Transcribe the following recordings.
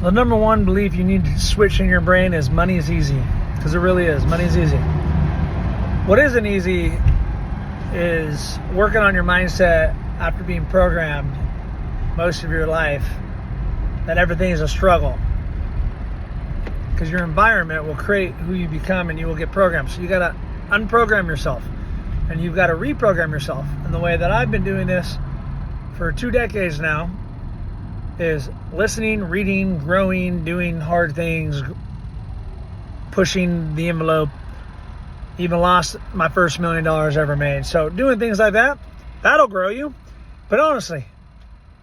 The number one belief you need to switch in your brain is money is easy. Because it really is. Money is easy. What isn't easy is working on your mindset after being programmed most of your life that everything is a struggle. Because your environment will create who you become and you will get programmed. So you got to unprogram yourself and you've got to reprogram yourself. And the way that I've been doing this for 2 decades now is listening, reading, growing, doing hard things, pushing the envelope. Even lost my first $1 million ever made. So doing things like that, that'll grow you. But honestly,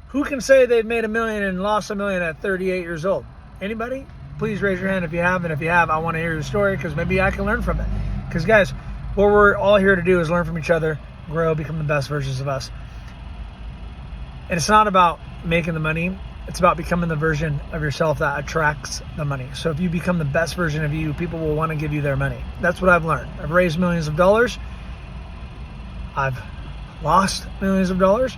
who can say they've made $1 million and lost $1 million at 38 years old? Anybody? Please raise your hand if you have. And if you have, I want to hear your story because maybe I can learn from it. Because guys, what we're all here to do is learn from each other, grow, become the best versions of us. And it's not about making the money. It's about becoming the version of yourself that attracts the money. So if you become the best version of you, people will want to give you their money. That's what I've learned. I've raised millions of dollars. I've lost millions of dollars.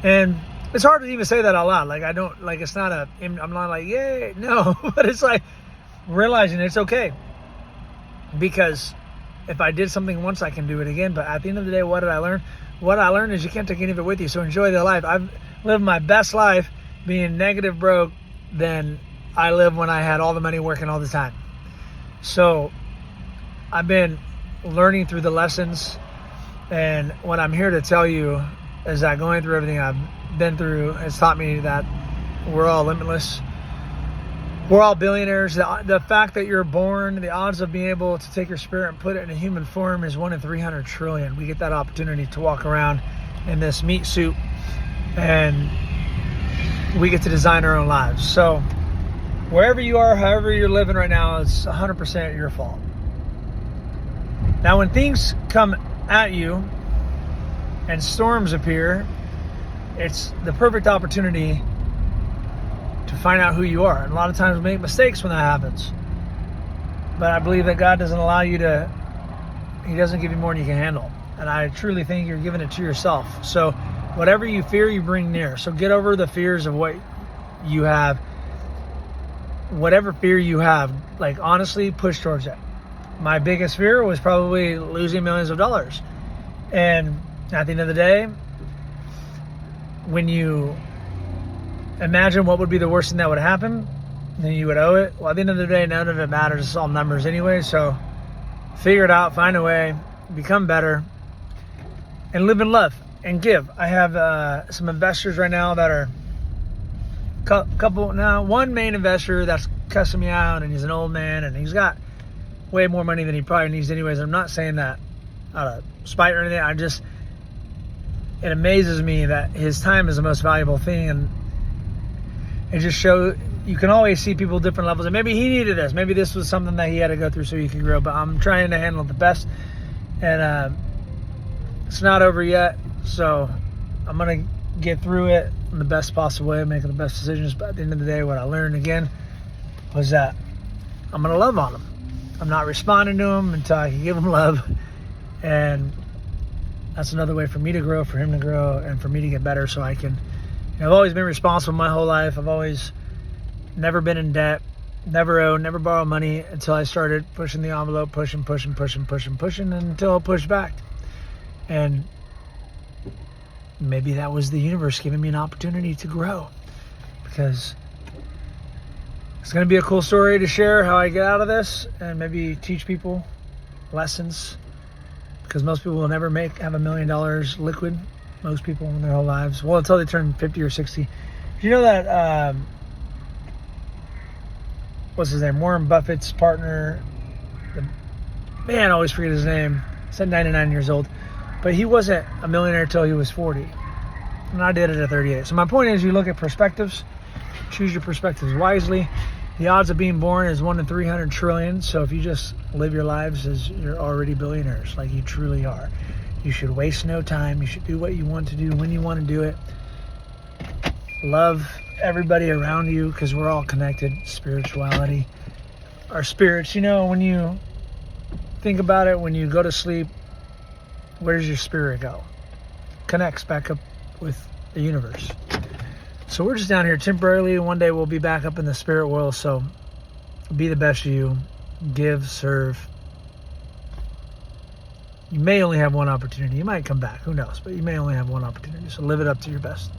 And it's hard to even say that out loud. Like it's not I'm not like, yay, no. But it's like realizing it's okay. Because if I did something once, I can do it again. But at the end of the day, what did I learn? What I learned is you can't take any of it with you. So enjoy the life. I've lived my best life being negative broke than I lived when I had all the money working all the time. So I've been learning through the lessons. And what I'm here to tell you is that going through everything I've been through has taught me that we're all limitless. We're all billionaires. The fact that you're born, the odds of being able to take your spirit and put it in a human form is 1 in 300 trillion. We get that opportunity to walk around in this meat suit and we get to design our own lives. So wherever you are, however you're living right now, it's 100% your fault. Now, when things come at you and storms appear, it's the perfect opportunity to find out who you are. And a lot of times we make mistakes when that happens. But I believe that God doesn't allow you to, He doesn't give you more than you can handle. And I truly think you're giving it to yourself. So whatever you fear, you bring near. So get over the fears of what you have. Whatever fear you have, like honestly, push towards it. My biggest fear was probably losing millions of dollars. And at the end of the day, when you imagine what would be the worst thing that would happen, then you would owe it. Well, at the end of the day, none of it matters. It's all numbers anyway. So figure it out, find a way, become better, and live in love and give. I have some investors right now that are one main investor that's cussing me out, and he's an old man, and he's got way more money than he probably needs anyways. I'm not saying that out of spite or anything. It amazes me that his time is the most valuable thing, and it just shows you can always see people different levels. And maybe he needed this. Maybe this was something that he had to go through so he could grow. But I'm trying to handle it the best, and it's not over yet. So I'm gonna get through it in the best possible way, making the best decisions. But at the end of the day, what I learned again was that I'm gonna love on him. I'm not responding to him until I can give him love, and that's another way for me to grow, for him to grow, and for me to get better. So I can. I've always been responsible my whole life. I've always never been in debt, never owed, never borrowed money until I started pushing the envelope, pushing, until I pushed back. And maybe that was the universe giving me an opportunity to grow, because it's going to be a cool story to share how I get out of this and maybe teach people lessons, because most people will never have $1 million liquid. Most people in their whole lives. Well, until they turn 50 or 60. Do you know that, what's his name? Warren Buffett's partner, I always forget his name. He's at 99 years old. But he wasn't a millionaire until he was 40. And I did it at 38. So my point is, you look at perspectives, choose your perspectives wisely. The odds of being born is 1 in 300 trillion. So if you just live your lives as you're already billionaires, like you truly are. You should waste no time. You should do what you want to do when you want to do it. Love everybody around you, because we're all connected. Spirituality. Our spirits, when you think about it, when you go to sleep, where does your spirit go? Connects back up with the universe. So we're just down here temporarily. One day we'll be back up in the spirit world. So be the best of you. Give, serve. You may only have one opportunity. You might come back. Who knows? But you may only have one opportunity. So live it up to your best.